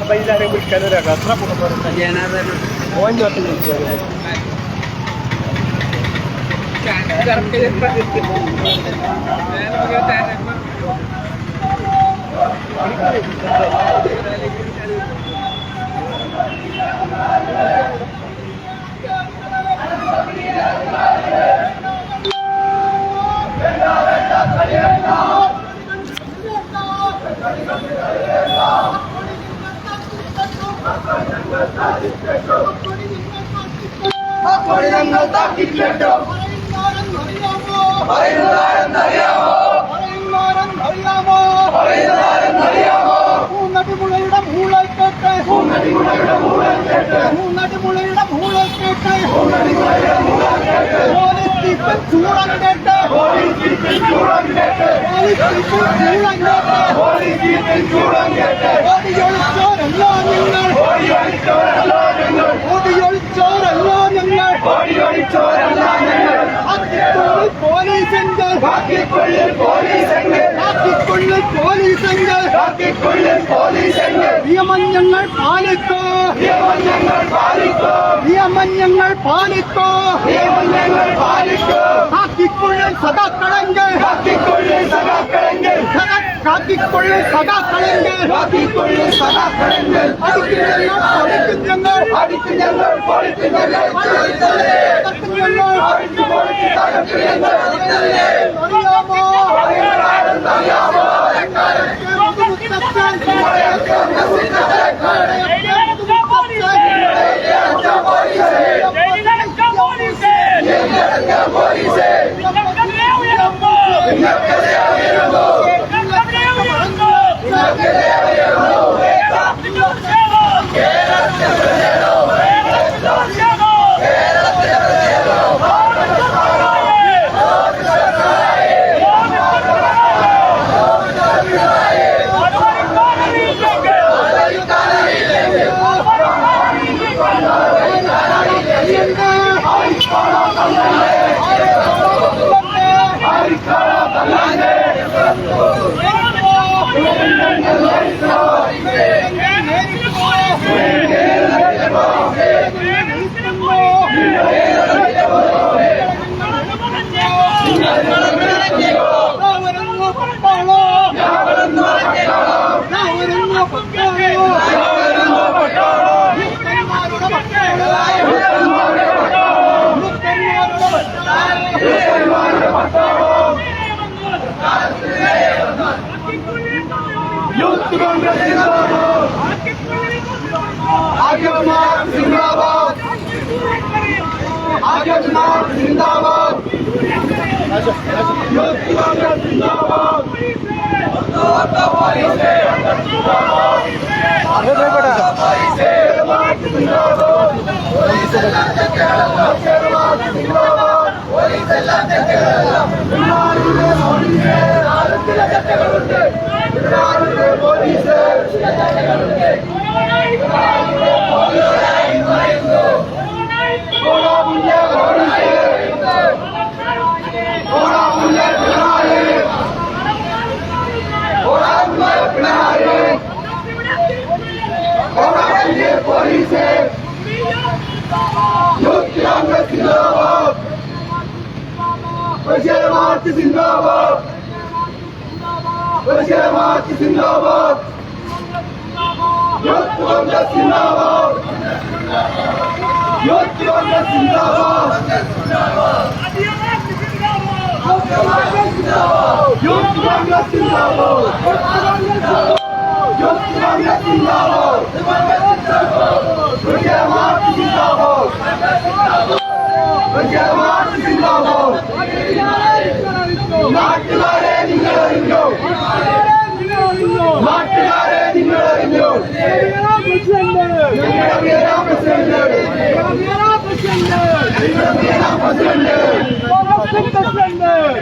Bailar buscando la casa por llenar de coño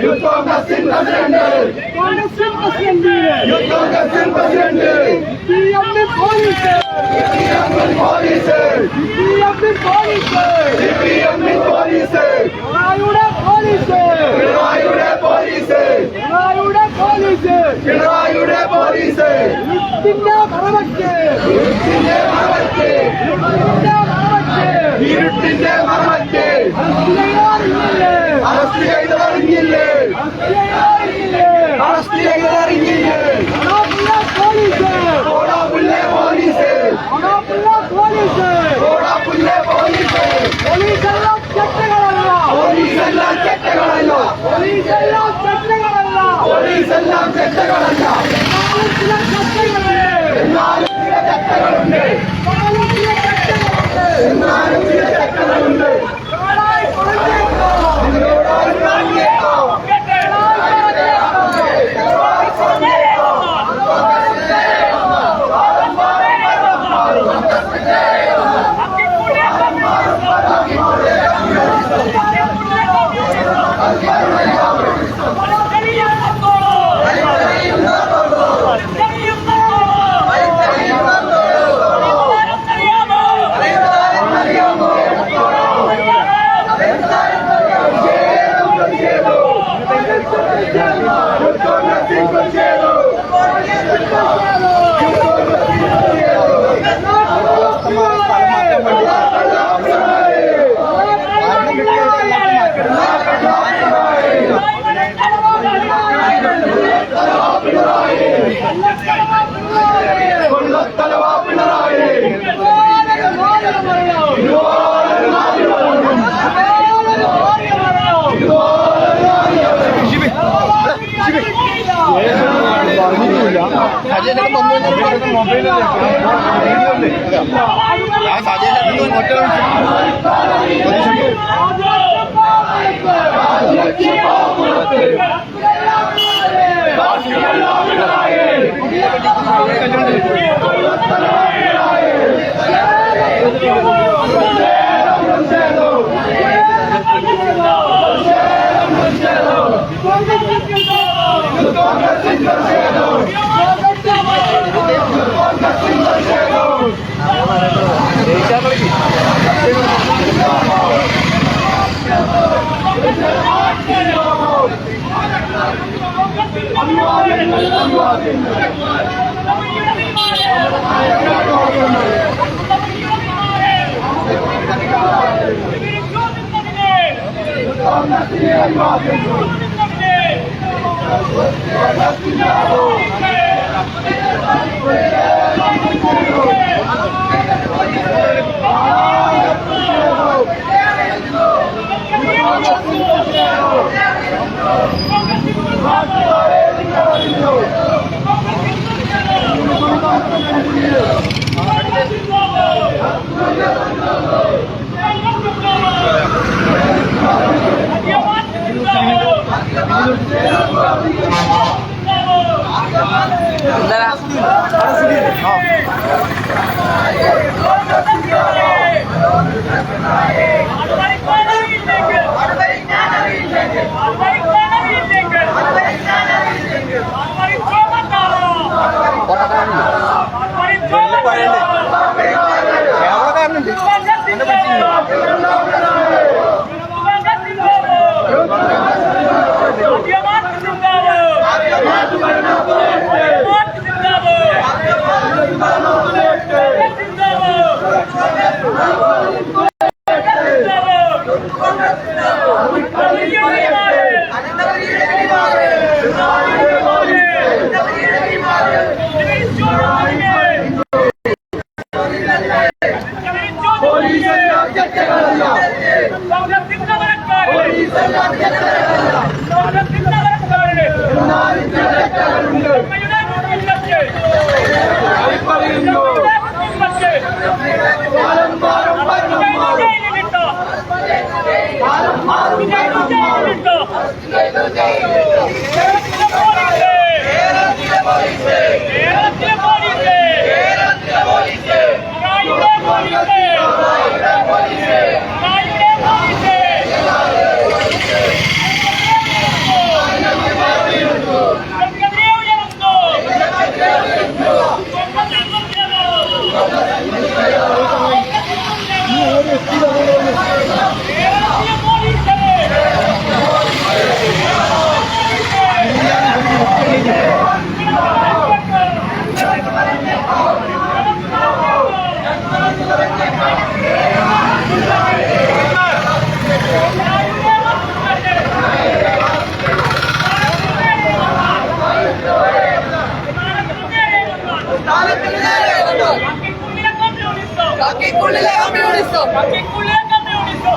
youth കോൺഗ്രസിൻ president youth കോൺഗ്രസിൻ president police പിണറായിയുടെ police ഇരുട്ടിന്റെ മറവറ്റ് അറസ്റ്റ് ചെയ്തറിഞ്ഞില്ലേ അറസ്റ്റ് ചെയ്തറിഞ്ഞില്ലേ ഓടാപ്പുല്ലേ പോലീസ് ഓടാപ്പുല്ലേ പോലീസ് പോലീസെല്ലാം ചെറ്റകളല്ല പോലീസെല്ലാം ചെറ്റകളല്ല പോലീസെല്ലാം ചെറ്റകളല്ല എന്നാലും ചില ചെറ്റകളുണ്ട് എന്നാലും ചില ചെറ്റകളുണ്ട്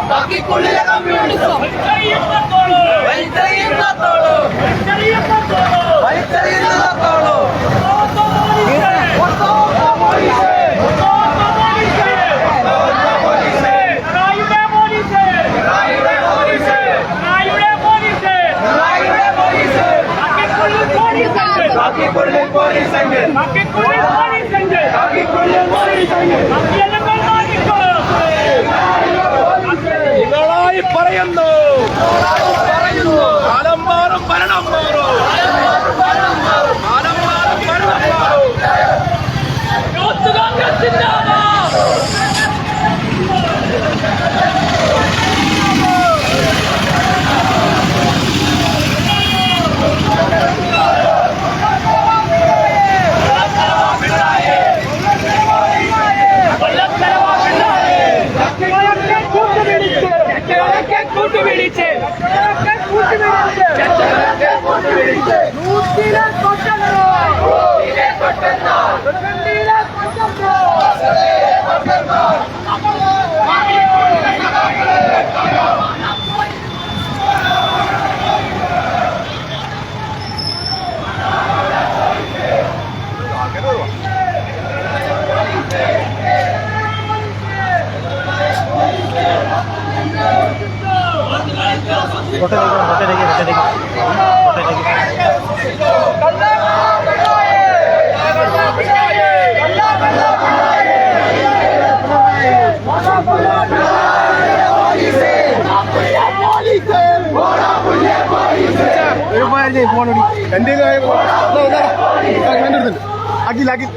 ബാക്കിക്കുള്ളിലെ കമ്മ്യൂണിസം വലിച്ചെറിയുന്നതോളൂ ബാക്കിക്കുള്ളിൽ പോലീസുണ്ട് നിങ്ങളായി പറയുന്നു കാലം മാറും ഭരണം മാറും കാലം മാറും ഭരണം മാറും ഫോണോടി എൻ്റെ അഖിൽ അഖിൽ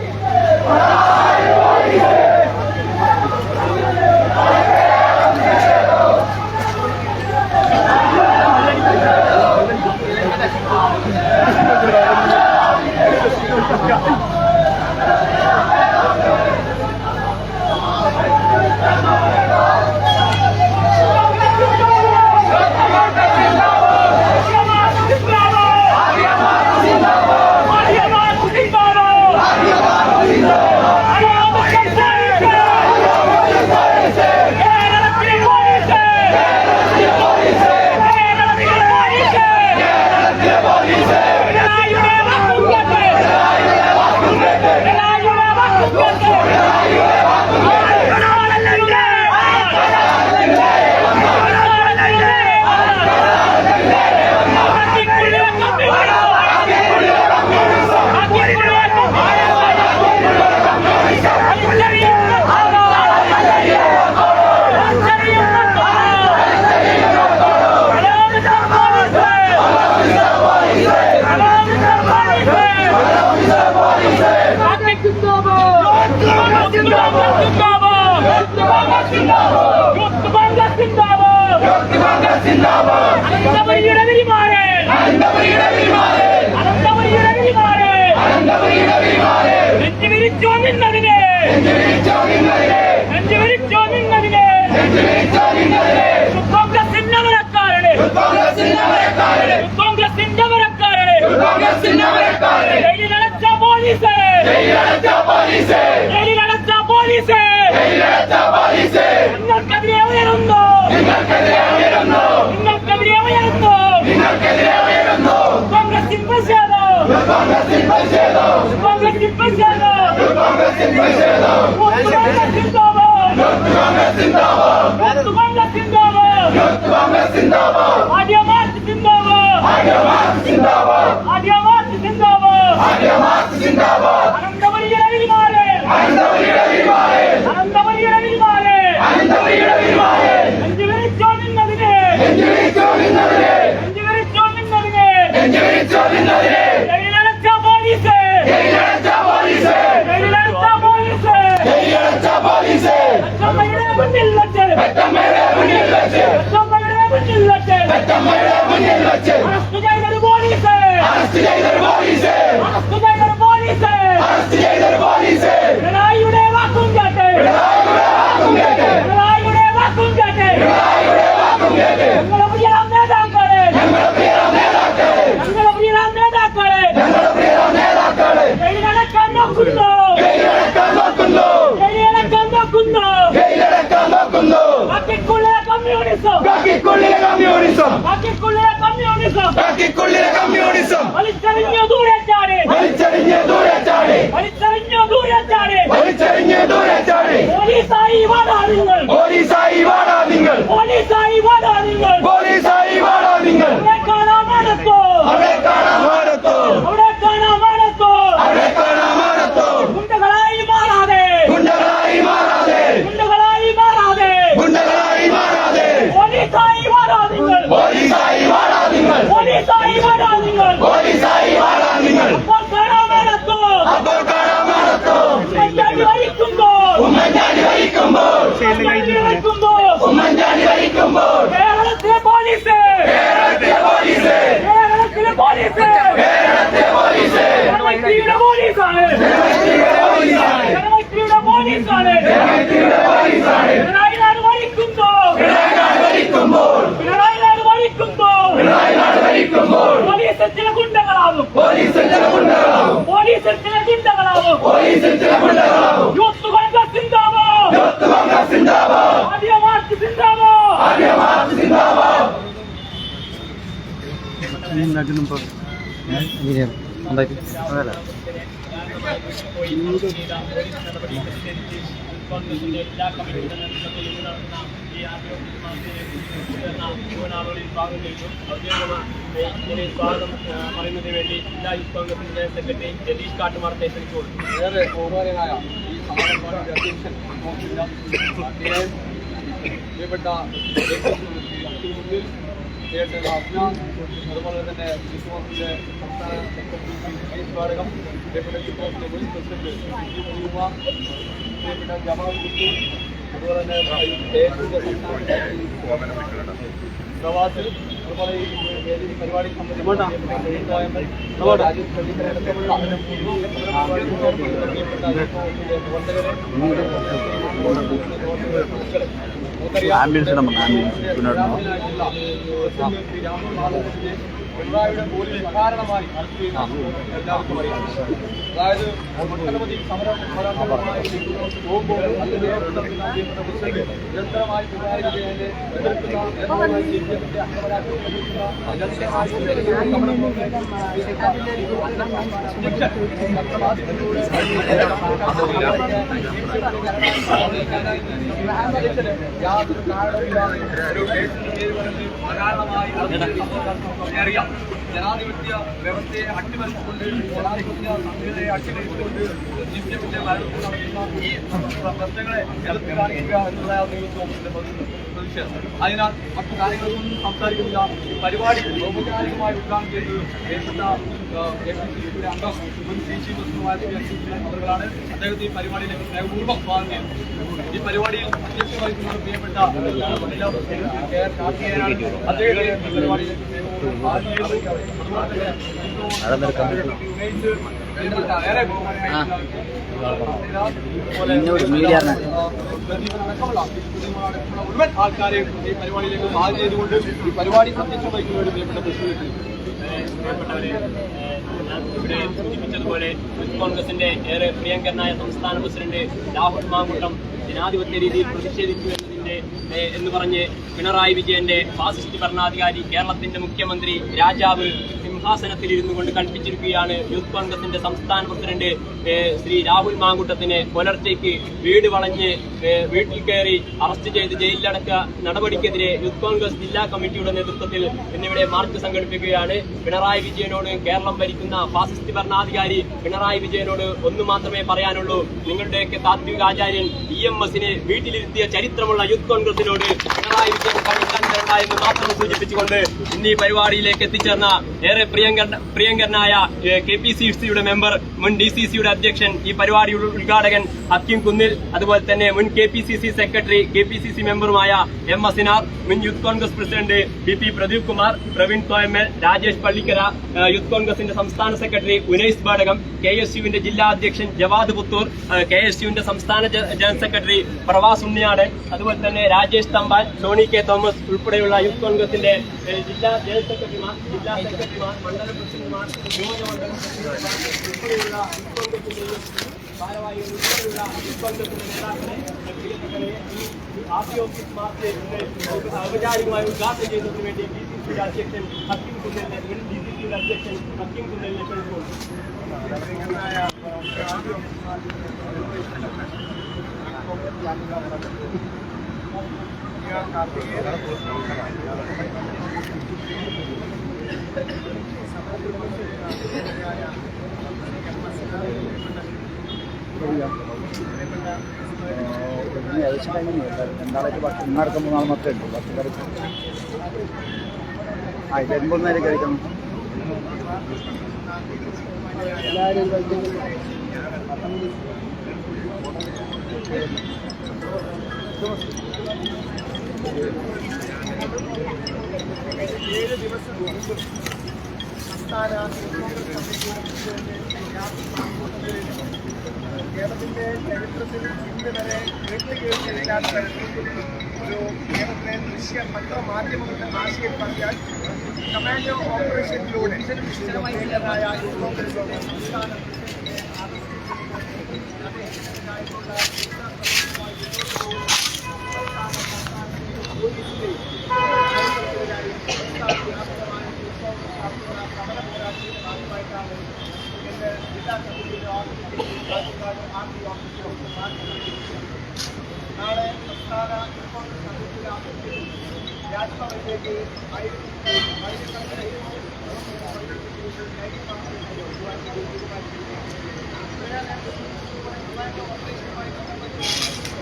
കമ്മ്യൂണിസം കാക്കിക്കുള്ളിലെ കമ്മ്യൂണിസം കാക്കിക്കുള്ളിലെ കമ്മ്യൂണിസം കാക്കിക്കുള്ളിലെ കമ്മ്യൂണിസം വലിച്ചെറിഞ്ഞു ദൂരെ ചാടി വലിച്ചെറിഞ്ഞ് ദൂരെ ചാടി വലിച്ചെറിഞ്ഞു ദൂരെ ചാടി വലിച്ചെറിഞ്ഞ് ദൂരെ ചാടി പോലീസായി വാടാ നിങ്ങൾ പോലീസായി വാടാ നിങ്ങൾ പോലീസായി വാടാ നിങ്ങൾ പോലീസായി വാടാ നിങ്ങൾ അവിടെ കാണാമാനത്തോ അവിടെ കാണാമാനത്തോ അവിടെ കാണാമാനത്തോ അവിടെ കാണാമാനത്തോ ഗുണ്ടകളായി മാറാതെ ഗുണ്ടകളായി മാറാതെ ഗുണ്ടകളായി മാറാതെ ഗുണ്ടകളായി മാറാതെ പോലീസായി വാടാ നിങ്ങൾ പോലീസായി വാടാ നിങ്ങൾ പോലീസായി വാടാ നിങ്ങൾ പോലീസായി വാടാ നിങ്ങൾ അപ്പോൾ കാണാമാനത്തോ അപ്പോൾ കാണാമാനത്തോ ഉമ്മൻചാണ്ടി ഭരിക്കുമ്പോൾ ഉമ്മൻചാണ്ടി ഭരിക്കുമ്പോൾ ഉമ്മൻചാണ്ടി ഭരിക്കുമ്പോൾ ഉമ്മൻചാണ്ടി ഭരിക്കുമ്പോൾ കേരളത്തിലെ പോലീസ് കേരളത്തിലെ പോലീസ് കേരളത്തിലെ പോലീസ് കേരളത്തിലെ പോലീസ് ജനമൈത്രിയുടെ പോലീസാണ് ജനമൈത്രിയുടെ പോലീസാണ് ജനമൈത്രിയുടെ പോലീസാണ് ജനമൈത്രിയുടെ പോലീസാണ് പിണറായി നാട് ഭരിക്കുമ്പോൾ പിണറായി നാട് ഭരിക്കുമ്പോൾ പിണറായി നാട് ഭരിക്കുമ്പോൾ പിണറായി നാട് ഭരിക്കുമ്പോൾ പോലീസിൽ ചില ഗുണ്ടകളാവും പോലീസിൽ ചില ഗുണ്ടകളാവും പോലീസിൽ ചില ഗുണ്ടകളാവും പോലീസിൽ ചില ഗുണ്ടകളാവും യൂത്ത് കോൺഗ്രസ് സിന്ദാബാദ് യൂത്ത് കോൺഗ്രസ് സിന്ദാബാദ് ആദ്യ മാർച്ച് സിന്ദാബാദ് ആര്യ മാർച്ച് സിന്ദാബാദ് എല്ലാ കമ്മിറ്റിയുടെ നേതൃത്വത്തിൽ ഇന്ന് നടന്ന ഈ ഔദ്യോഗികമായി സ്വാഗതം പറയുന്നതിന് വേണ്ടി ജില്ലാ യൂത്ത് കോൺഗ്രസിന്റെ സെക്രട്ടറി ജലീഷ് കാട്ടുമാർത്തെ ക്ഷണിച്ചുകൊള്ളു. ഏറെ ബഹുമാനായ ഈ സമാജവാദി അധ്യക്ഷൻ പ്രിയപ്പെട്ട അഫ്നാൻ, അതുപോലെ തന്നെ യൂത്ത് സംസ്ഥാന സെക്രട്ടറി സ്വാഗതം, പ്രിയപ്പെട്ട യൂത്ത് മുൻ പ്രസിഡന്റ് കുമാർ, പ്രിയപ്പെട്ട ജമാൽ കുട്ടി, അതുപോലെ തന്നെ പ്രവാസിൽ, അതുപോലെ ഈ പരിപാടി സംബന്ധിച്ചുള്ള പിണറായിയുടെ പോലീസ് അകാരണമായി അറസ്റ്റ് ചെയ്യുന്ന എല്ലാവർക്കും അറിയാം. അതായത് ഒട്ടനവധി സമരമായി പോകുമ്പോൾ അതിന്റെ നേതൃത്വത്തിൽ നിരന്തരമായി പിണറായി വിജയനെ എതിർക്കുന്ന CPM-ന്റെ അക്രമരാജ്യത്തെ നിരന്തരമായി യാതൊരു കാരണമില്ലാതെ ഒരു അകാരണമായി അറിയാം. ജനാധിപത്യ വ്യവസ്ഥയെ അട്ടിമറിച്ചുകൊണ്ട് ജനാധിപത്യ സംഹിതയെ അട്ടിമറിച്ചുകൊണ്ട് CPM-ന്റെ ഭരണത്തിൽ നടത്തുന്ന ഈ പ്രശ്നങ്ങളെ എതിർത്ത് കാണിക്കുക എന്നുള്ളതാണ് യൂത്ത് കോൺഗ്രസിന്റെ പ്രതിഷേധം. അതിനാൽ മറ്റു കാര്യങ്ങളൊന്നും സംസാരിക്കുന്നില്ല. ഈ പരിപാടി ഔപചാരികമായി ഉദ്ഘാടനം ചെയ്തത് പ്രിയപ്പെട്ട APCC അംഗം മുൻ DC പ്രസിഡന്റുമായ അവர்களാണ്. അദ്ദേഹത്തെ ഈ പരിപാടിയിലേക്ക് സ്നേഹപൂർവ്വം സ്വാഗതം ചെയ്യുന്നു. ഈ പരിപാടിയിൽ അധ്യക്ഷത വഹിക്കുന്ന പ്രിയപ്പെട്ട ജില്ലാ പ്രസിഡന്റ് KR കാർത്തികേയനാണ്. അദ്ദേഹത്തെ ഈ പരിപാടിയിലേക്ക് സ്നേഹപൂർവ്വം സ്വാഗതം ചെയ്യുന്നു. ഏറെ മുഴുവൻ ആൾക്കാരെയും ഈ പരിപാടിയിലേക്ക് സ്വാഗതം ചെയ്തുകൊണ്ട് ഈ പരിപാടി അധ്യക്ഷത വഹിക്കുന്നവരുടെ പ്രിയപ്പെട്ട പ്രസിഡന്റ് ഇവിടെ സൂചിപ്പിച്ചതുപോലെ യൂത്ത് കോൺഗ്രസിന്റെ ഏറെ പ്രിയങ്കരനായ സംസ്ഥാന പ്രസിഡന്റ് രാഹുൽ മാങ്കൂട്ടം ജനാധിപത്യ രീതിയിൽ പ്രതിഷേധിച്ചു എന്ന് പറഞ്ഞ് പിണറായി വിജയന്റെ ഫാസിസ്റ്റ് ഭരണാധികാരി കേരളത്തിന്റെ മുഖ്യമന്ത്രി രാജാവ് സിംഹാസനത്തിൽ ഇരുന്നു കൊണ്ട് കൽപ്പിച്ചിരിക്കുകയാണ്. യൂത്ത് കോൺഗ്രസിന്റെ സംസ്ഥാന പ്രസിഡന്റ് ശ്രീ രാഹുൽ മാങ്കൂട്ടത്തിനെ പുലർച്ചയ്ക്ക് വീട് വളഞ്ഞ് വീട്ടിൽ കയറി അറസ്റ്റ് ചെയ്ത് ജയിലിലടക്ക നടപടിക്കെതിരെ യൂത്ത് കോൺഗ്രസ് ജില്ലാ കമ്മിറ്റിയുടെ നേതൃത്വത്തിൽ ഇന്നിവിടെ മാർച്ച് സംഘടിപ്പിക്കുകയാണ്. പിണറായി വിജയനോട്, കേരളം ഭരിക്കുന്ന ഫാസിസ്റ്റ് ഭരണാധികാരി പിണറായി വിജയനോട് ഒന്നു മാത്രമേ പറയാനുള്ളൂ. നിങ്ങളുടെയൊക്കെ താത്വികാചാര്യൻ EMS-നെ വീട്ടിലിരുത്തിയ ചരിത്രമുള്ള യൂത്ത് കോൺഗ്രസിനോട് പിണറായി വിജയൻ കളിക്കാൻ തരണ്ട എന്ന് മാത്രം സൂചിപ്പിച്ചുകൊണ്ട് ഇന്ന് ഈ പരിപാടിയിലേക്ക് എത്തിച്ചേർന്ന ഏറെ പ്രിയങ്കരനായ KPCC-യുടെ മെമ്പർ, മുൻ DCC-യുടെ അധ്യക്ഷൻ, ഈ പരിപാടിയുടെ ഉദ്ഘാടകൻ ഹക്കീം കുന്നിൽ, അതുപോലെ തന്നെ മുൻ KPCC സെക്രട്ടറി, KPCC മെമ്പറുമായ M. അസിനാർ, മുൻ Youth Congress president BP Pradeep Kumar, Praveen Thoyamal, Rajesh Pallikkara, youth കോൺഗ്രസിന്റെ സംസ്ഥാന സെക്രട്ടറി ഉനൈസ് ബാടകം, KSU-വിന്റെ ജില്ലാ അധ്യക്ഷൻ ജവാദ് പുത്തൂർ, KSU-വിന്റെ സംസ്ഥാന ജനറൽ സെക്രട്ടറി പ്രവാസ് ഉണ്ണിയാട്, അതുപോലെ തന്നെ രാജേഷ് തമ്പാൻ, സോണി K. തോമസ് ഉൾപ്പെടെയുള്ള യൂത്ത് കോൺഗ്രസിന്റെ ജില്ലാ ജനറൽ സെക്രട്ടറിമാർ, ജില്ലാ സെക്രട്ടറിമാർ, മണ്ഡലം പ്രസിഡന്റുമാർ, നിയോജകമണ്ഡലം പ്രസിഡന്റുമാർ ഉൾപ്പെടെയുള്ള യൂത്ത് കോൺഗ്രസിന്റെയും ഭാരവാഹികൾ ഉൾപ്പെടെയുള്ള യൂത്ത് കോൺഗ്രസിന്റെ നേതാക്കളെ ആർടി ഓഫീസ് മാർച്ച് ഔപചാരികമായി ഉദ്ഘാടനം ചെയ്യുന്നതിന് വേണ്ടി DCC അധ്യക്ഷൻ ഹക്കീം കുന്നേലിനെ DCC അധ്യക്ഷൻ ഹക്കീം കുന്നേലിനെ ക്ഷണിക്കുന്നു. ഏകദേശം കഴിഞ്ഞില്ല. രണ്ടാളായിട്ട് ഭക്ഷണം ഇന്നടക്കം 3 നാൾ മാത്രമേ ഉള്ളൂ. പച്ചക്കറി ഇത് 80 നേരം കഴിക്കണം. എല്ലാവരും സംസ്ഥാന കേരളത്തിന്റെ ചരിത്രത്തിൽ ഇന്ന് വരെ കേട്ടുകേൾവിയില്ലാത്ത തരത്തിൽ ഒരു കേരളത്തിലെ ദൃശ്യ പത്രമാധ്യമങ്ങളുടെ ഭാഷയിൽ പറഞ്ഞാൽ കമാൻഡോ ഓപ്പറേഷനിലൂടെ ഭീകരമായ കോൺഗ്രസിന്റെ സംസ്ഥാന സമരപോരാട്ടത്തിന്റെ ഭാഗമായിട്ടാണ് ജില്ലാ കമ്മിറ്റിയുടെ നാളെ സംസ്ഥാന കോൺഗ്രസ് കമ്മിറ്റിയുടെ ആഭിമുഖ്യത്തിൽ രാജ്ഭവനിലേക്ക്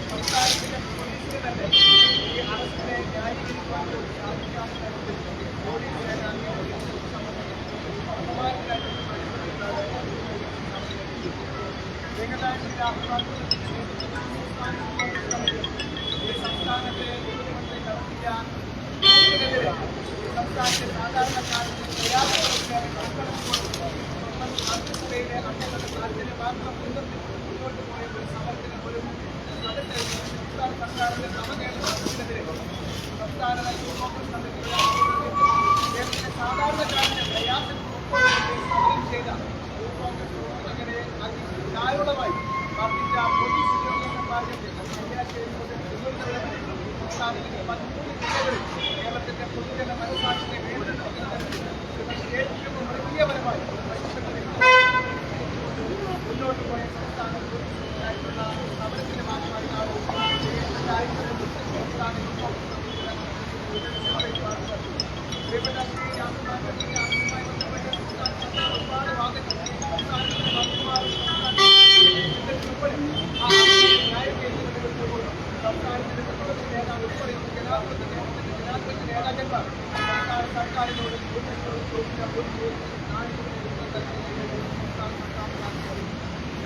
സംസ്ഥാനത്തിന്റെ പോലീസിന് തന്നെ ഈ അറസ്റ്റിനെ ന്യായീകരിക്കാൻ സാധിക്കാത്ത തരത്തിൽ പോലീസ് ഈ സംസ്ഥാനത്തെ മുഖ്യമന്ത്രി നടത്തിയ സംസ്ഥാനത്തെ സാധാരണക്കാരുടെ മന്ത്രിസഭയിലെ അംഗങ്ങളുടെ താല്പര്യം മാത്രം മുന്നോട്ട് പോയ ഒരു സമരത്തിന് ഒരു അതിന്റെ സംസ്ഥാന സർക്കാരിന്റെ നവകേരളത്തിനെതിരെ സംസ്ഥാന കോൺഗ്രസ് കമ്മിറ്റിയുടെ കേരളത്തിലെ സാധാരണക്കാരുടെ പ്രയാസം സമരം ചെയ്ത കോൺഗ്രസ് അങ്ങനെ അതിദാരുണമായി വർദ്ധിച്ച പോലീസ് ഉദ്യോഗസ്ഥന്മാരുടെ സംസ്ഥാനത്തിന്റെ 13 ജില്ലകളിൽ കേരളത്തിന്റെ പൊതുജന മനസാക്ഷിയെ ഏറ്റവും മൃഗീയപരമായി മുന്നോട്ട് പോയ സംസ്ഥാന പോലീസിനായിട്ടുള്ള സമരത്തിന്റെ ഭാഗമായിട്ടാണ് പ്രിയപ്പെട്ട ശ്രീ രാഷ്ട്രീയമായി ബന്ധപ്പെട്ട് സംസ്ഥാന ഒരുപാട് ഭാഗങ്ങൾ സംസ്ഥാനത്തിന്റെ മന്ത്രിമാരും സംസ്ഥാനത്തിന്റെ പ്രതിപക്ഷ നേതാവ് ഉൾപ്പെടെ ജനാധിപത്യ നേതാക്കന്മാർ സർക്കാരിനോട് ചോദിച്ച ഒരു ചോദ്യം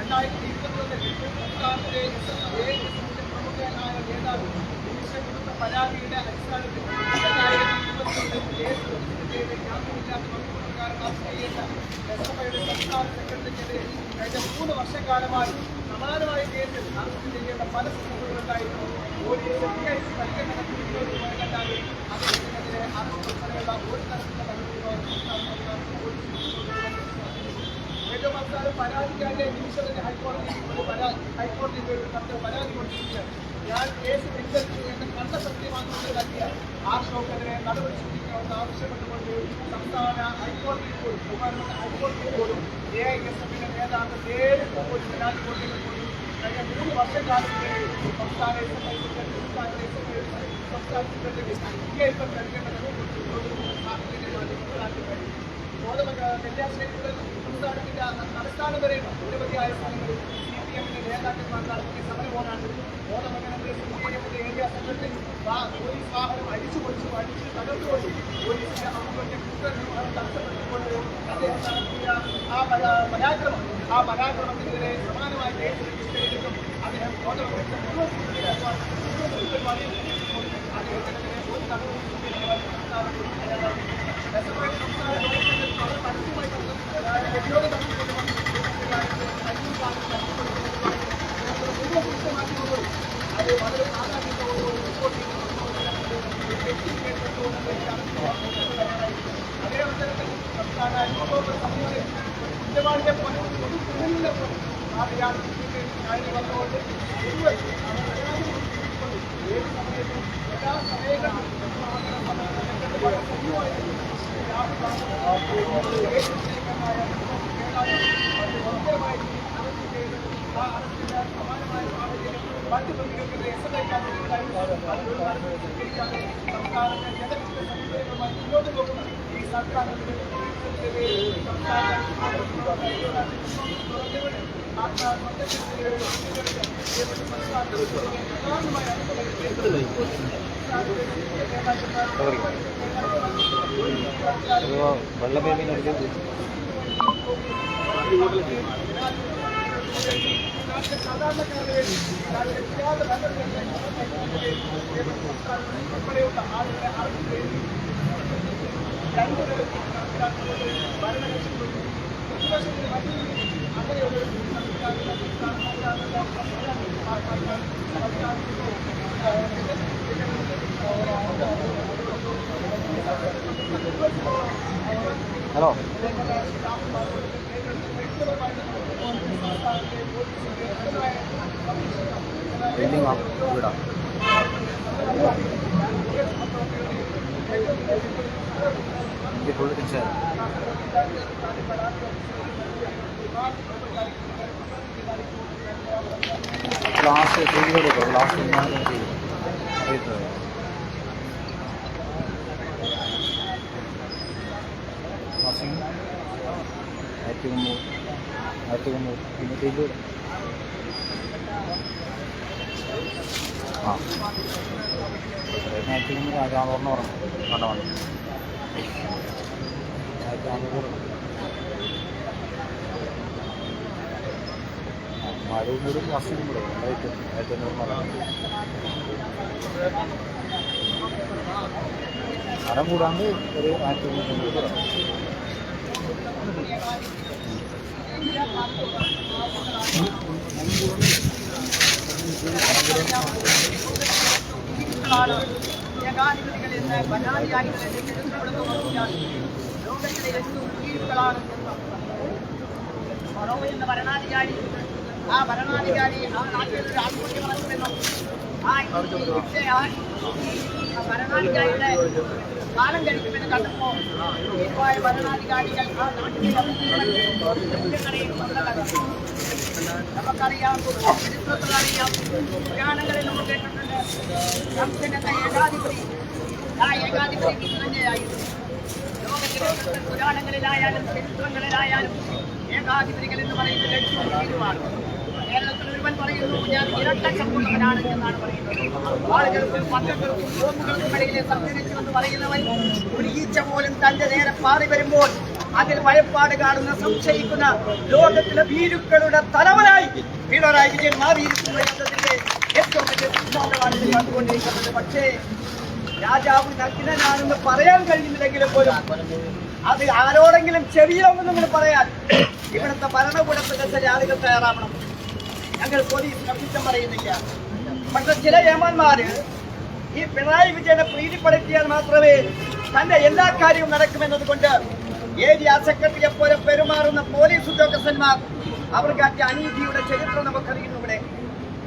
2021 സംസ്ഥാനത്തെ പ്രമുഖനായ നേതാവ് കൊടുത്ത പരാതിയുടെ അടിസ്ഥാനത്തിൽ 2021 ജാമ്യമില്ലാത്ത വകുപ്പുകാരൻ ചെയ്യേണ്ട എസ്എഫ്ഐയുടെ സംസ്ഥാന സെക്രട്ടറിക്കെതിരെ കഴിഞ്ഞ 3 വർഷക്കാലമായി സമാനമായ കേസിൽ അറസ്റ്റ് ചെയ്യേണ്ട പല സംഭവങ്ങളുണ്ടായിരുന്നു. പോലീസ് PIC പരിഗണന മുന്നോട്ട് പോയതല്ലാതെ അദ്ദേഹത്തിനെതിരെ അറസ്റ്റ് ഉൾപ്പെടെയുള്ള ഒരു തരത്തിലുള്ള ഏറ്റവും അവസാനം പരാതിക്കാരുടെ ഡിവിഷണൽ ഹൈക്കോടതിയിൽ ഒരു പരാതി കൊടുത്തിരിക്കുകയാണ്. ഞാൻ കേസ് പിൻവലിച്ചു എന്ന കണ്ട സത്യമാണെന്ന് നൽകിയ ആർഷോക്കെതിരെ നടപടി സ്വീകരിക്കണമെന്ന് ആവശ്യപ്പെട്ടുകൊണ്ട് സംസ്ഥാന ഹൈക്കോടതിയിൽ പോലും ബഹുമാനപ്പെട്ട ഹൈക്കോടതിയിൽ പോലും AISFന്റെ നേതാക്കൾ നേരിട്ട് പോലും പരാതി കൊടുത്തിട്ടുണ്ട്. കഴിഞ്ഞ 3 വർഷക്കാലത്തിലെ സംസ്ഥാന നെല്ലിയാശ്ശേരിയുടെ സംസ്ഥാനത്തിന്റെ തലസ്ഥാനം വരെയുള്ള നിരവധിയായ സ്ഥലങ്ങളിൽ CPMന്റെ നേതാക്കന്മാർ നടത്തിയ സമര പോരാട്ടം ബോധമംഗലത്തിലെ CPMന്റെ ഏരിയ സെക്രട്ടറി പോലീസ് വാഹനം അടിച്ചു തകർത്തുകൊണ്ട് പോലീസിന്റെ ഔദ്യോഗിക കുറ്റനിർവഹണം തടസ്സപ്പെടുത്തിക്കൊണ്ട് അദ്ദേഹം നടത്തിയ ആ പരാക്രമത്തിനെതിരെ സമാനമായ കേസ് രജിസ്റ്റർ ചെയ്തിട്ടും അദ്ദേഹം ബോധമംഗലത്തെ അദ്ദേഹത്തിനെതിരെ ഒരു അത് വളരെ സാധാരണ അതേ അവസരത്തിൽ സംസ്ഥാന കുറ്റവാളിയെ പോലെ ആ വിരാട് വന്നുകൊണ്ട് ഏത് സമയത്തും എല്ലാ സമയങ്ങളിലും വളരെ സജീവമായിരുന്നു മറ്റു പ്രതികൾക്ക് എക്സസൈസ് സംസ്ഥാനത്തെ ജനത്തിന്റെ സമീപനങ്ങളുമായി മുന്നോട്ട് പോകുന്ന ഈ സർക്കാരിന്റെ സാധാരണക്കാരുടെ ഉൾപ്പെടെയുള്ള ആളുകളെ അറിഞ്ഞു രണ്ടുപേരും ഭരണകക്ഷി പ്രതിപക്ഷത്തിന് മറ്റൊരു അങ്ങനെയുള്ള ഹലോ വീടാ എനിക്ക് ഫുള്ള് ടെൻഷൻ ലാസ്റ്റ് ചെയ്തോ ലാസ്റ്റ് ഞാൻ ചെയ്തു അറിയത്തത് വാഷിംഗ് 1300 പിന്നെ ചെയ്തു ആ 1300 രാജാവർണ്ണ പറഞ്ഞു വേണ്ട വേണ്ട 1500 ആരോഗ്യം വാഷിംഗ് കൂടെ 1500 പറഞ്ഞു അരം കൂടാണ്ട് ഒരു 1500 ഏകാധിപതികൾ എന്ന് ഭരണാധികാരികളെ ലോകത്തിലെ ഏറ്റവും ഭീരുക്കളാണ് ഫറോ എന്ന ഭരണാധികാരി ആ നാട്ടിലൊരു ആത്മഹത്യ നടത്തുമെന്നും ആ ഭരണാധികാരിയുടെ കാലം കഴിക്കുമെന്ന് കണ്ടപ്പോൾ ഭീരുവായ ഭരണാധികാരികൾ ആ നാട്ടിലെ നമുക്കറിയാം ചരിത്രത്തിലറിയാം പുരാണങ്ങളിൽ നമ്മൾ കേട്ടിട്ടുണ്ട് കംസൻ എന്ന ഏകാധിപതി ആ ഏകാധിപതി തന്നെയായിരുന്നു ലോകത്തിലെ പുരാണങ്ങളിലായാലും ചരിത്രങ്ങളിലായാലും ഏകാധിപതികൾ എന്ന് പറയുന്നത് ഏറ്റവും ഭീരുവാണ് കേരളത്തിൽ ഒരുവൻ പറയുന്നു ഞാൻ ഇരട്ടക്കപ്പുള്ളവനാണ് എന്നാണ് പറയുന്നത് ആളുകൾക്കും മക്കൾക്കും ബോംബുകൾക്കും ഇടയിലെ സഞ്ചരിച്ചുവെന്ന് പറയുന്നവൻ ഒരു ഈച്ച പോലും തന്റെ നേരെ പാറി വരുമ്പോൾ അതിൽ ഭയപ്പാട് കാണുന്ന സംശയിക്കുന്ന ലോകത്തിലെ ഭീരുക്കളുടെ തലവനായി പിണറായി വിജയൻ മാറിയിരിക്കുന്നു എന്നതിന്റെ ഏറ്റവും വലിയ സിദ്ധാന്തമാണ് ഇത് കണ്ടുകൊണ്ടിരിക്കുന്നത്. പക്ഷേ രാജാവ് നഗ്നനാണെന്ന് പറയാൻ കഴിയുന്നില്ലെങ്കിലും പോലും അത് ആരോടെങ്കിലും ചെവിയിലൊന്നും നിങ്ങൾ പറയാൻ ഇവിടുത്തെ ഭരണകൂടത്തിന്റെ ചില ആളുകൾ തയ്യാറാവണം. ഞങ്ങൾ പോലീസിനെ കുറ്റം പറയുന്നില്ല. പക്ഷെ ചില ഏമാന്മാര് ഈ പിണറായി വിജയനെ പ്രീതിപ്പെടുത്തിയാൽ മാത്രമേ തന്റെ എല്ലാ കാര്യവും നടക്കുമെന്നതുകൊണ്ട് ഏരിയ സെക്രട്ടറിയെ പോലെ പെരുമാറുന്ന പോലീസ് ഉദ്യോഗസ്ഥന്മാർ അവർ കാട്ടിയ അനീതിയുടെ ചരിത്രം നമുക്കറിയുന്നു. ഇവിടെ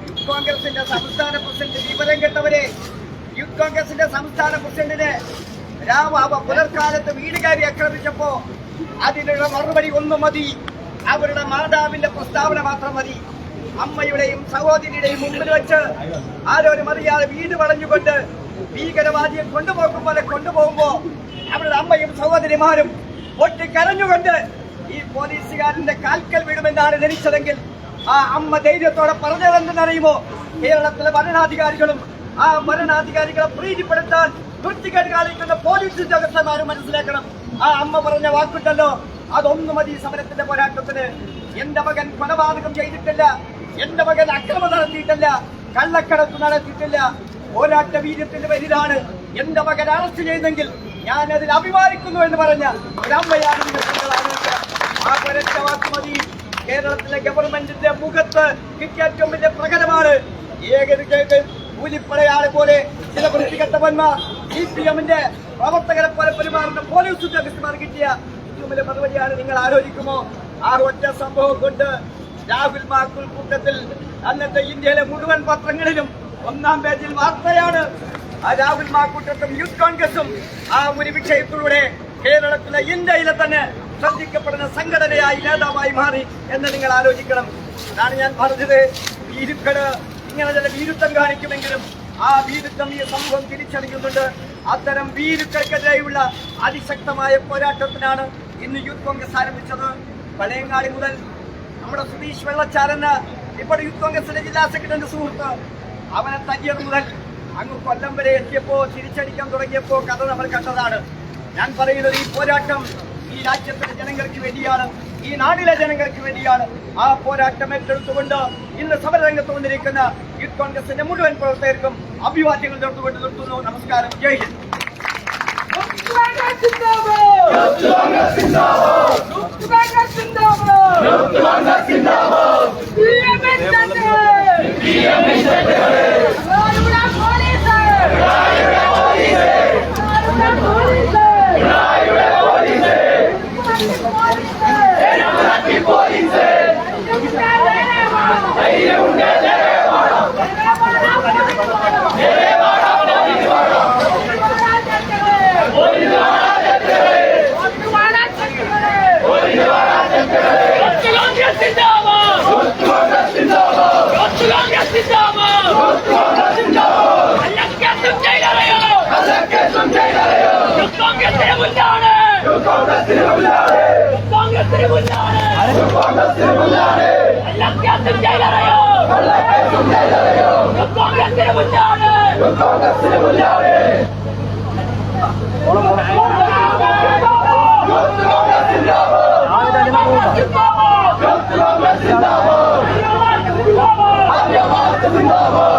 യൂത്ത് കോൺഗ്രസിന്റെ സംസ്ഥാന പ്രസിഡന്റ് വിവരം കെട്ടവരെ യൂത്ത് കോൺഗ്രസിന്റെ സംസ്ഥാന പ്രസിഡന്റിന് പുലർക്കാലത്ത് വീടുകാരി ആക്രമിച്ചപ്പോ അതിനുള്ള മറുപടി ഒന്നും മതി, അവരുടെ മാതാവിന്റെ പ്രസ്താവന മാത്രം മതി. അമ്മയുടെയും സഹോദരിയുടെയും മുമ്പിൽ വെച്ച് ആരോരും അറിയാതെ വീട് വളഞ്ഞുകൊണ്ട് ഭീകരവാദിയെ കൊണ്ടുപോകുമ്പോ അവരുടെ അമ്മയും സഹോദരിമാരും ഒട്ടിക്കരഞ്ഞുകൊണ്ട് ഈ പോലീസുകാരന്റെ കാൽക്കൽ വീടുമെന്നാണ് ധരിച്ചതെങ്കിൽ ആ അമ്മ ധൈര്യത്തോടെ പറഞ്ഞതെന്തെന്നറിയുമോ? കേരളത്തിലെ ഭരണാധികാരികളും ആ ഭരണാധികാരികളെ പ്രീതിപ്പെടുത്താൻ വൃത്തികേട് കാണിക്കുന്ന പോലീസ് ഉദ്യോഗസ്ഥന്മാരും മനസ്സിലാക്കണം. ആ അമ്മ പറഞ്ഞ വാക്കുണ്ടല്ലോ, അതൊന്നും മതി സമരത്തിന്റെ പോരാട്ടത്തിന്. എന്റെ മകൻ കൊലപാതകം ചെയ്തിട്ടില്ല, എന്റെ മകൻ അക്രമം നടത്തിയിട്ടില്ല, കള്ളക്കടത്ത് നടത്തിയിട്ടില്ല, പോരാട്ട വീര്യത്തിന്റെ പേരിലാണ് എന്റെ മകൻ അറസ്റ്റ് ചെയ്തെങ്കിൽ ഞാൻ അതിൽ അഭിമാനിക്കുന്നു എന്ന് പറഞ്ഞ ഒരമ്മയാണ് ആ ഒരൊറ്റ വാക്ക് മതി. കേരളത്തിലെ ഗവൺമെന്റിന്റെ മുഖത്ത് കിട്ടിയ ഏറ്റവും വലിയ പ്രകടമാണ്. കൂലിപ്പടയാളെ പോലെ ചില വൃത്തികെട്ടവന്മാർ CPM-ന്റെ പ്രവർത്തകരെ പോലെ പെരുമാറുന്ന പോലീസ് ഉദ്യോഗസ്ഥന്മാർ കിട്ടിയ ഏറ്റവും വലിയ മറുപടിയാണ്. നിങ്ങൾ ആലോചിക്കുമോ? ആ ഒറ്റ സംഭവം കൊണ്ട് രാഹുൽ മാക്കൂൽ കൂട്ടത്തിൽ അന്നത്തെ ഇന്ത്യയിലെ മുഴുവൻ പത്രങ്ങളിലും ഒന്നാം പേജിൽ വാർത്തയാണ് രാഹുൽ മാക്കൂട്ടത്തും യൂത്ത് കോൺഗ്രസും ആ ഒരു വിഷയത്തിലൂടെ കേരളത്തിലെ ഇന്ത്യയിലെ തന്നെ ശ്രദ്ധിക്കപ്പെടുന്ന സംഘടനയായി നേതാവായി മാറി എന്ന് നിങ്ങൾ ആലോചിക്കണം. അതാണ് ഞാൻ പറഞ്ഞത്. ഭീരുക്കള് ഇങ്ങനെ ചില ഭീരുത്വം കാണിക്കുമെങ്കിലും ആ ഭീരുത്വം ഈ സമൂഹം തിരിച്ചറിയുന്നുണ്ട്. അത്തരം ഭീരുക്കൾക്കെതിരെയുള്ള അതിശക്തമായ പോരാട്ടത്തിനാണ് ഇന്ന് യൂത്ത് കോൺഗ്രസ് ആരംഭിച്ചത്. പഴയങ്ങാടി മുതൽ നമ്മുടെ സുധീഷ് വെള്ളച്ചാരെന്ന ഇപ്പോൾ യൂത്ത് കോൺഗ്രസിന്റെ ജില്ലാ സെക്രട്ടറിന്റെ സുഹൃത്ത്, അവനെ തല്ലിയത് മുതൽ അങ്ങ് കൊല്ലം വരെ എത്തിയപ്പോ തിരിച്ചടിക്കാൻ തുടങ്ങിയപ്പോ കഥ നമ്മൾ കണ്ടതാണ്. ഞാൻ പറയുന്നത് ഈ പോരാട്ടം ഈ രാജ്യത്തിലെ ജനങ്ങൾക്ക് വേണ്ടിയാണ്, ഈ നാട്ടിലെ ജനങ്ങൾക്ക് വേണ്ടിയാണ്. ആ പോരാട്ടം ഏറ്റെടുത്തുകൊണ്ട് ഇന്ന് സമരരംഗത്ത് വന്നിരിക്കുന്ന യൂത്ത് കോൺഗ്രസിന്റെ മുഴുവൻ പ്രവർത്തകർക്കും അഭിവാദ്യങ്ങൾ നേർന്നുകൊണ്ട് നിർത്തുന്നു. നമസ്കാരം. ജയ് ഹിന്ദ്. ജിന്ദാബാദ്